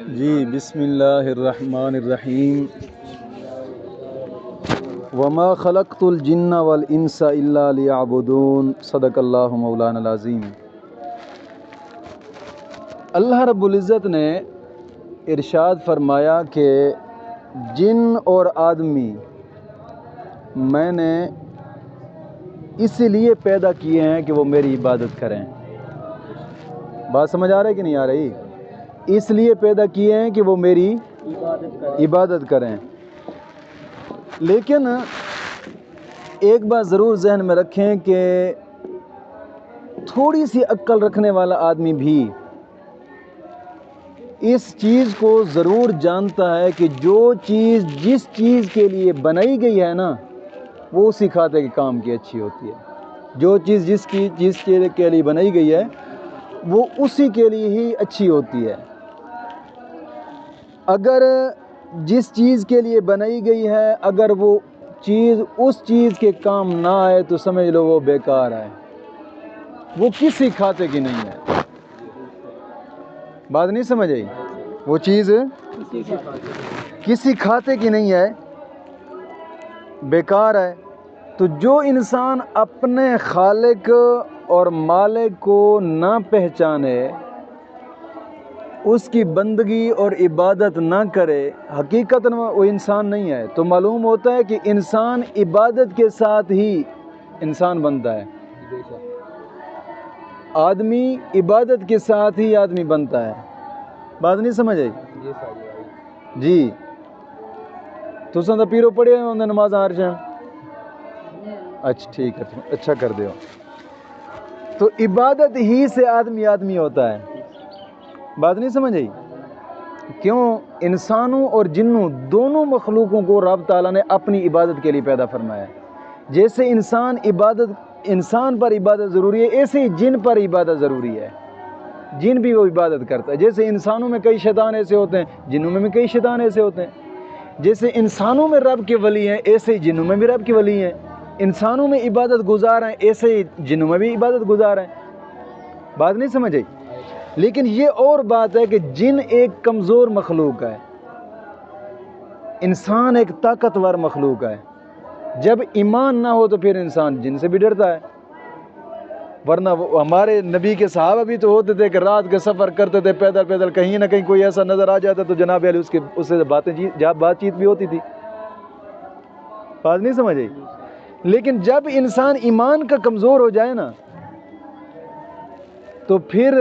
جی بسم اللہ الرحمن الرحیم وما خلقت الجن والانس الا لیعبدون صدق اللہ مولانا العظیم۔ اللہ رب العزت نے ارشاد فرمایا کہ جن اور آدمی میں نے اس لیے پیدا کیے ہیں کہ وہ میری عبادت کریں۔ بات سمجھ آ رہی ہے کہ نہیں آ رہی؟ اس لیے پیدا کیے ہیں کہ وہ میری عبادت کریں۔ لیکن ایک بات ضرور ذہن میں رکھیں کہ تھوڑی سی عقل رکھنے والا آدمی بھی اس چیز کو ضرور جانتا ہے کہ جو چیز جس چیز کے لیے بنائی گئی ہے نا وہ اسی کھاتے کے کام کی اچھی ہوتی ہے۔ جو چیز جس کے لیے بنائی گئی ہے وہ اسی کے لیے ہی اچھی ہوتی ہے۔ اگر جس چیز کے لیے بنائی گئی ہے اگر وہ چیز اس چیز کے کام نہ آئے تو سمجھ لو وہ بیکار ہے، وہ کسی کھاتے کی نہیں ہے۔ بات نہیں سمجھ آئی؟ وہ چیز کسی کھاتے کی نہیں ہے، بیکار ہے۔ تو جو انسان اپنے خالق اور مالک کو نہ پہچانے، اس کی بندگی اور عبادت نہ کرے، حقیقتاً وہ انسان نہیں ہے۔ تو معلوم ہوتا ہے کہ انسان عبادت کے ساتھ ہی انسان بنتا ہے۔ آدمی عبادت کے ساتھ ہی آدمی بنتا ہے۔ بات نہیں سمجھ آئی؟ جی تساں تو پیرو پڑھے ہوندے نماز ہر جان۔ اچھا ٹھیک ہے، اچھا کر دیو۔ تو عبادت ہی سے آدمی ہوتا ہے۔ بات نہیں سمجھ آئی؟ کیوں؟ انسانوں اور جنوں دونوں مخلوقوں کو رب تعالیٰ نے اپنی عبادت کے لیے پیدا فرمایا ہے۔ جیسے انسان پر عبادت ضروری ہے، ایسے ہی جن پر عبادت ضروری ہے۔ جن بھی وہ عبادت کرتا ہے۔ جیسے انسانوں میں کئی شیطان ایسے ہوتے ہیں، جنوں میں بھی کئی شیطان ایسے ہوتے ہیں۔ جیسے انسانوں میں رب کے ولی ہیں، ایسے ہی جنوں میں بھی رب کے ولی ہیں۔ انسانوں میں عبادت گزار ہیں، ایسے ہی جنوں میں بھی عبادت گزار ہیں۔ بات نہیں سمجھ آئی؟ لیکن یہ اور بات ہے کہ جن ایک کمزور مخلوق ہے، انسان ایک طاقتور مخلوق ہے۔ جب ایمان نہ ہو تو پھر انسان جن سے بھی ڈرتا ہے۔ ورنہ ہمارے نبی کے صحابہ بھی تو ہوتے تھے کہ رات کے سفر کرتے تھے پیدل کہیں نہ کہیں کوئی ایسا نظر آ جاتا تو جناب علی اس سے بات چیت بھی ہوتی تھی۔ بات نہیں سمجھ آئی؟ لیکن جب انسان ایمان کا کمزور ہو جائے نا تو پھر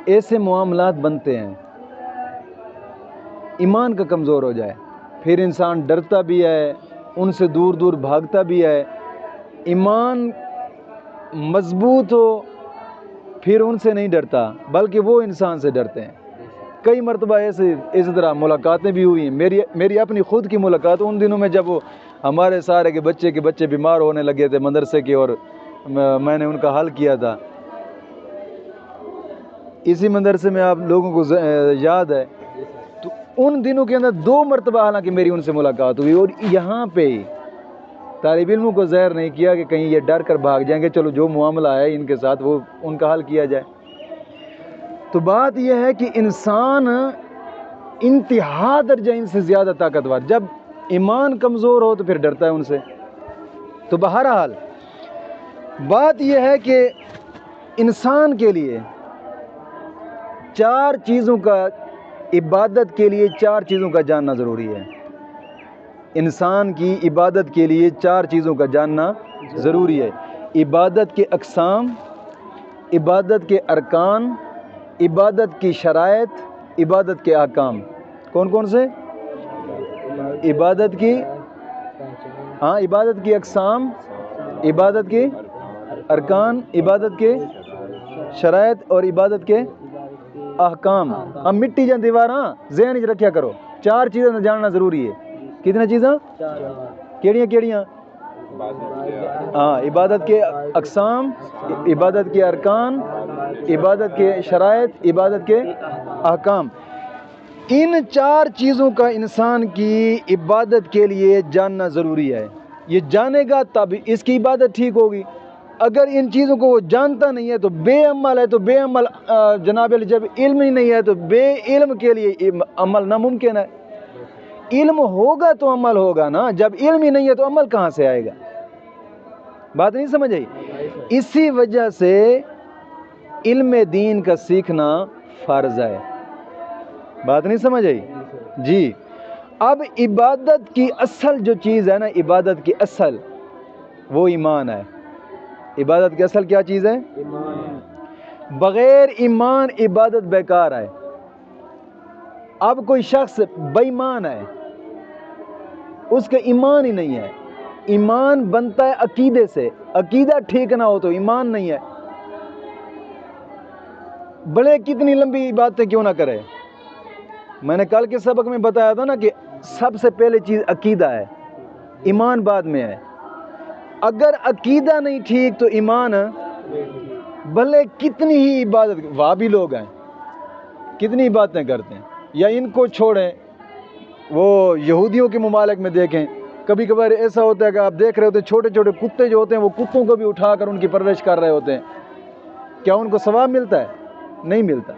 ایسے معاملات بنتے ہیں۔ ایمان کا کمزور ہو جائے پھر انسان ڈرتا بھی ہے، ان سے دور دور بھاگتا بھی ہے۔ ایمان مضبوط ہو پھر ان سے نہیں ڈرتا بلکہ وہ انسان سے ڈرتے ہیں۔ کئی مرتبہ اسی طرح ملاقاتیں بھی ہوئی ہیں۔ میری اپنی خود کی ملاقات ان دنوں میں جب وہ ہمارے سارے کے بچے بیمار ہونے لگے تھے مدرسے کے، اور میں نے ان کا حل کیا تھا اسی مدرسے میں، آپ لوگوں کو یاد ہے۔ تو ان دنوں کے اندر 2 مرتبہ حالانکہ میری ان سے ملاقات ہوئی، اور یہاں پہ طالب علموں کو زہر نہیں کیا کہ کہیں یہ ڈر کر بھاگ جائیں گے، چلو جو معاملہ ہے ان کے ساتھ وہ ان کا حل کیا جائے۔ تو بات یہ ہے کہ انسان انتہا درجہ ان سے زیادہ طاقتور، جب ایمان کمزور ہو تو پھر ڈرتا ہے ان سے۔ تو بہرحال بات یہ ہے کہ انسان کے لیے 4 چیزوں کا، عبادت کے لیے 4 چیزوں کا جاننا ضروری ہے۔ انسان کی عبادت کے لیے 4 چیزوں کا جاننا ضروری ہے۔ عبادت کے اقسام، عبادت کے ارکان، عبادت کی شرائط، عبادت کے احکام۔ کون کون سے؟ عبادت کی اقسام، عبادت کے ارکان، عبادت کے شرائط اور عبادت کے احکام۔ ہم مٹی جان دیواراں ذہن وچ رکھیا کرو، 4 چیزیں جاننا ضروری ہے۔ کتنے چیزاں؟ کیڑیاں؟ عبادت کے اقسام، عبادت کے ارکان، عبادت کے شرائط، عبادت کے احکام۔ ان 4 چیزوں کا انسان کی عبادت کے لیے جاننا ضروری ہے۔ یہ جانے گا تب اس کی عبادت ٹھیک ہوگی۔ اگر ان چیزوں کو وہ جانتا نہیں ہے تو بے عمل ہے، تو بے عمل جناب علی جب علم ہی نہیں ہے تو بے علم کے لیے عمل ناممکن ہے۔ علم ہوگا تو عمل ہوگا نا، جب علم ہی نہیں ہے تو عمل کہاں سے آئے گا؟ بات نہیں سمجھ آئی؟ اسی وجہ سے علم دین کا سیکھنا فرض ہے۔ بات نہیں سمجھ آئی؟ جی اب عبادت کی اصل جو چیز ہے نا، عبادت کی اصل وہ ایمان ہے۔ عبادت کی اصل کیا چیز ہے؟ ایمان۔ بغیر ایمان عبادت بیکار ہے۔ اب کوئی شخص بے ایمان ہے، اس کا ایمان ہی نہیں ہے۔ ایمان بنتا ہے عقیدے سے، عقیدہ ٹھیک نہ ہو تو ایمان نہیں ہے، بھلے کتنی لمبی باتیں کیوں نہ کرے۔ میں نے کل کے سبق میں بتایا تھا نا کہ سب سے پہلے چیز عقیدہ ہے، ایمان بعد میں ہے۔ اگر عقیدہ نہیں ٹھیک تو ایمان بھلے کتنی ہی عبادت، وہابی لوگ ہیں کتنی باتیں کرتے ہیں، یا ان کو چھوڑیں، وہ یہودیوں کے ممالک میں دیکھیں، کبھی کبھار ایسا ہوتا ہے کہ آپ دیکھ رہے ہوتے ہیں چھوٹے چھوٹے کتے جو ہوتے ہیں وہ کتوں کو بھی اٹھا کر ان کی پرورش کر رہے ہوتے ہیں، کیا ان کو ثواب ملتا ہے؟ نہیں ملتا۔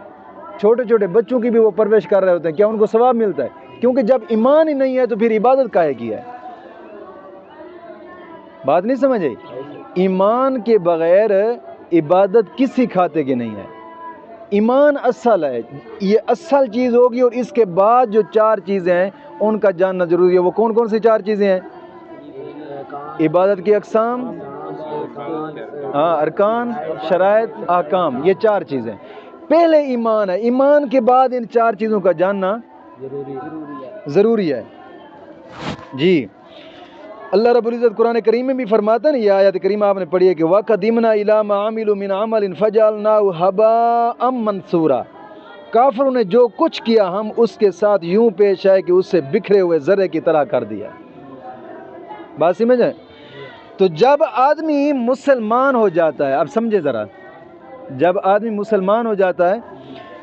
چھوٹے چھوٹے بچوں کی بھی وہ پرورش کر رہے ہوتے ہیں، کیا ان کو ثواب ملتا ہے؟ کیونکہ جب ایمان ہی نہیں ہے تو پھر عبادت کاہے کی ہے؟ بات نہیں سمجھ آئی؟ ایمان کے بغیر عبادت کسی کھاتے کی نہیں ہے۔ ایمان اصل ہے، یہ اصل چیز ہوگی، اور اس کے بعد جو چار چیزیں ہیں ان کا جاننا ضروری ہے۔ وہ کون کون سی چار چیزیں ہیں؟ عبادت کی اقسام، ارکان، شرائط، احکام، یہ چار چیزیں۔ پہلے ایمان ہے، ایمان کے بعد ان چار چیزوں کا جاننا ضروری ہے۔ جی اللہ رب العزت قرآن کریم میں بھی فرماتا ہے نا، یہ آیت کریمہ آپ نے پڑھی ہے کہ وَقَدِمْنَا إِلَىٰ مَا عَمِلُوا مِنْ عَمَلٍ فَجَعَلْنَاهُ هَبَاءً مَنْثُورًا۔ کافروں نے جو کچھ کیا ہم اس کے ساتھ یوں پیش آئے کہ اسے بکھرے ہوئے ذرے کی طرح کر دیا۔ بات سمجھیں؟ تو جب آدمی مسلمان ہو جاتا ہے، اب سمجھے ذرا، جب آدمی مسلمان ہو جاتا ہے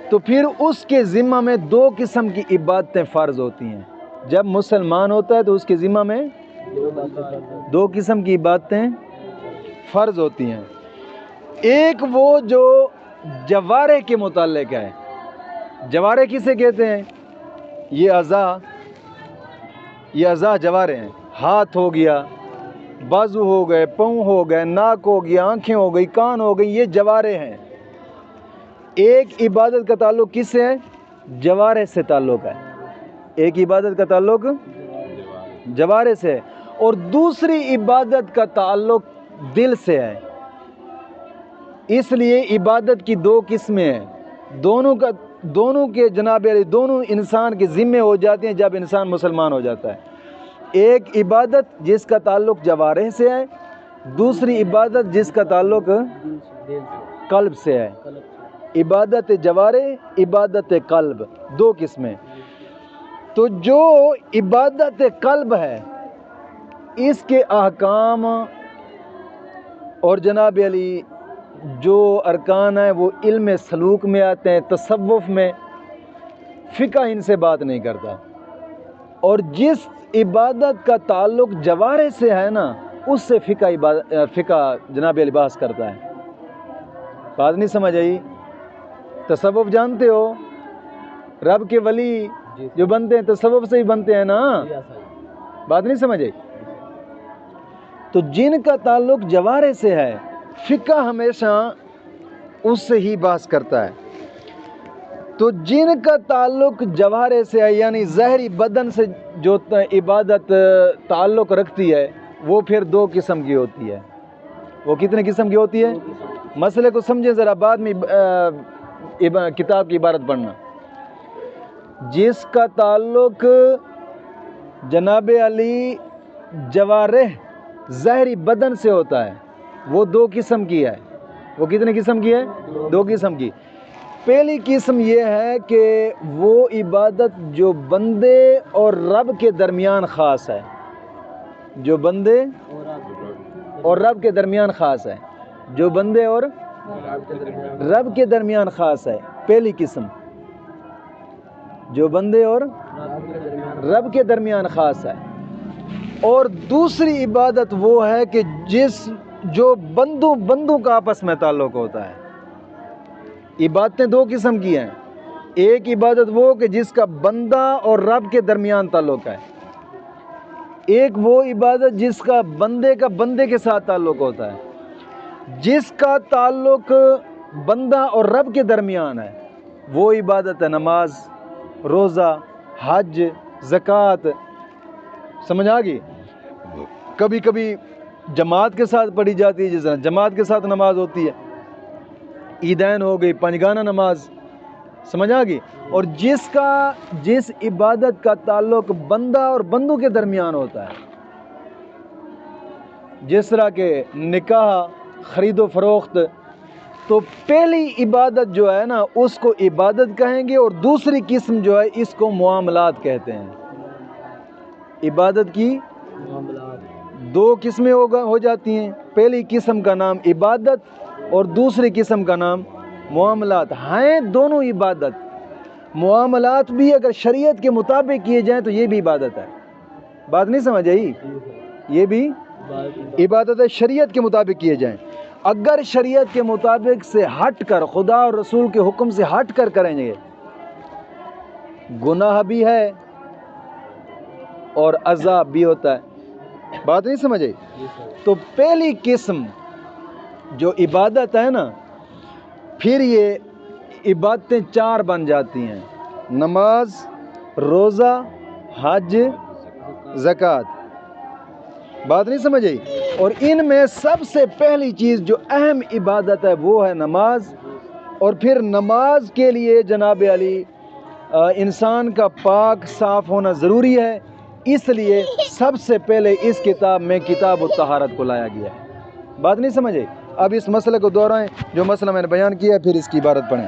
تو پھر اس کے ذمہ میں دو قسم کی عبادتیں فرض ہوتی ہیں۔ جب مسلمان ہوتا ہے تو اس کے ذمہ میں دو قسم کی عبادتیں فرض ہوتی ہیں۔ ایک وہ جو جوارح کے متعلق ہے۔ جوارح کسے کہتے ہیں؟ یہ اعضاء جوارح ہیں۔ ہاتھ ہو گیا، بازو ہو گئے، پاؤں ہو گئے، ناک ہو گیا، آنکھیں ہو گئی، کان ہو گئی، یہ جوارح ہیں۔ ایک عبادت کا تعلق کس سے ہے؟ جوارح سے تعلق ہے۔ ایک عبادت کا تعلق جوارح سے ہے، اور دوسری عبادت کا تعلق دل سے ہے۔ اس لیے عبادت کی دو قسمیں ہیں، دونوں کے جناب علی دونوں انسان کے ذمے ہو جاتے ہیں جب انسان مسلمان ہو جاتا ہے۔ ایک عبادت جس کا تعلق جوارح سے ہے، دوسری عبادت جس کا تعلق قلب سے ہے۔ عبادت جوارح، عبادت قلب، دو قسمیں۔ تو جو عبادت قلب ہے اس کے احکام اور جناب علی جو ارکان ہیں وہ علم سلوک میں آتے ہیں، تصوف میں، فقہ ان سے بات نہیں کرتا۔ اور جس عبادت کا تعلق جوارح سے ہے نا اس سے فقہ جناب علی بحث کرتا ہے۔ بات نہیں سمجھ آئی؟ تصوف جانتے ہو؟ رب کے ولی جو بنتے ہیں تصوف سے ہی بنتے ہیں نا۔ بات نہیں سمجھ آئی؟ تو جن کا تعلق جوارح سے ہے فقہ ہمیشہ اس سے ہی بحث کرتا ہے۔ تو جن کا تعلق جوارح سے ہے یعنی ظاہری بدن سے جو عبادت تعلق رکھتی ہے وہ پھر دو قسم کی ہوتی ہے۔ وہ کتنے قسم کی ہوتی ہے؟ مسئلے کو سمجھیں ذرا، بعد میں کتاب کی عبارت پڑھنا۔ جس کا تعلق جناب علی جوارح ظاہری بدن سے ہوتا ہے وہ دو قسم کی ہے۔ وہ کتنے قسم کی ہے؟ دو قسم کی۔ پہلی قسم یہ ہے کہ وہ عبادت جو بندے اور رب کے درمیان خاص ہے، جو بندے اور رب کے درمیان خاص ہے، جو بندے اور رب کے درمیان خاص ہے، پہلی قسم جو بندے اور رب کے درمیان خاص ہے۔ اور دوسری عبادت وہ ہے کہ جو بندوں کا آپس میں تعلق ہوتا ہے. عبادتیں دو قسم کی ہیں. ایک عبادت وہ کہ جس کا بندہ اور رب کے درمیان تعلق ہے. ایک وہ عبادت جس کا بندے کے ساتھ تعلق ہوتا ہے. جس کا تعلق بندہ اور رب کے درمیان ہے وہ عبادت ہے نماز، روزہ، حج، زکوٰۃ. سمجھ آ گئی؟ کبھی کبھی جماعت کے ساتھ پڑھی جاتی ہے، جس طرح جماعت کے ساتھ نماز ہوتی ہے. عیدین ہو گئی، پنجگانہ نماز. سمجھ آ گئی؟ اور جس عبادت کا تعلق بندہ اور بندوں کے درمیان ہوتا ہے، جس طرح کہ نکاح، خرید و فروخت، تو پہلی عبادت جو ہے نا اس کو عبادت کہیں گے، اور دوسری قسم جو ہے اس کو معاملات کہتے ہیں. عبادت کی دو قسمیں ہو جاتی ہیں. پہلی قسم کا نام عبادت اور دوسری قسم کا نام معاملات. ہیں دونوں عبادت. معاملات بھی اگر شریعت کے مطابق کیے جائیں تو یہ بھی عبادت ہے. بات نہیں سمجھ آئی؟ یہ بھی عبادت ہے شریعت کے مطابق کیے جائیں. اگر شریعت کے مطابق سے ہٹ کر، خدا اور رسول کے حکم سے ہٹ کر کریں گے، گناہ بھی ہے اور عذاب بھی ہوتا ہے. بات نہیں سمجھ آئی؟ تو پہلی قسم جو عبادت ہے نا، پھر یہ عبادتیں چار بن جاتی ہیں: نماز، روزہ، حج، زکوٰۃ. بات نہیں سمجھ آئی؟ اور ان میں سب سے پہلی چیز جو اہم عبادت ہے وہ ہے نماز. اور پھر نماز کے لیے جناب علی انسان کا پاک صاف ہونا ضروری ہے. اس لیے سب سے پہلے اس کتاب میں کتاب الطہارت کو لایا گیا ہے. بات نہیں سمجھے؟ اب اس مسئلے کو دہرائیں، جو مسئلہ میں نے بیان کیا، پھر اس کی عبارت پڑھیں.